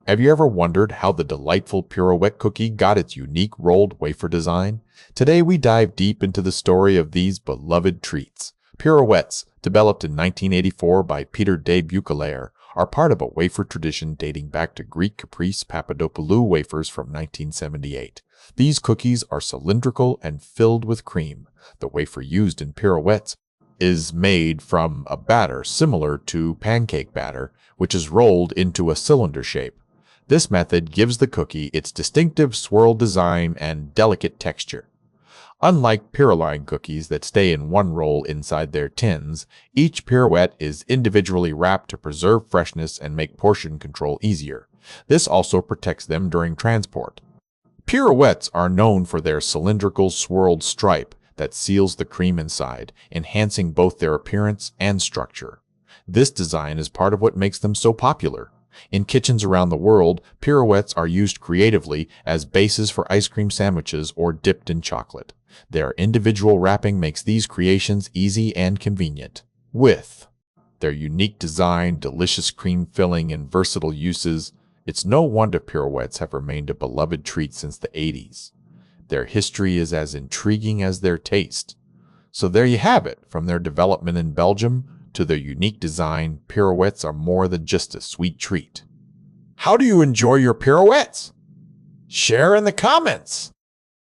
Have you ever wondered how the delightful Pirouette cookie got its unique rolled wafer design? Today we dive deep into the story of these beloved treats. Pirouettes, developed in 1984 by Peter de Buccleuch, are part of a wafer tradition dating back to Greek Caprice Papadopoulou wafers from 1978. These cookies are cylindrical and filled with cream. The wafer used in Pirouettes is made from a batter similar to pancake batter, which is rolled into a cylinder shape. This method gives the cookie its distinctive swirl design and delicate texture. Unlike Pirouette cookies that stay in one roll inside their tins, each Pirouette is individually wrapped to preserve freshness and make portion control easier. This also protects them during transport. Pirouettes are known for their cylindrical swirled stripe that seals the cream inside, enhancing both their appearance and structure. This design is part of what makes them so popular. In kitchens around the world, Pirouettes are used creatively as bases for ice cream sandwiches or dipped in chocolate. Their individual wrapping makes these creations easy and convenient. With their unique design, delicious cream filling, and versatile uses, it's no wonder Pirouettes have remained a beloved treat since the 80s. Their history is as intriguing as their taste. So there you have it, from their development in Belgium to their unique design, Pirouettes are more than just a sweet treat. How do you enjoy your Pirouettes? Share in the comments!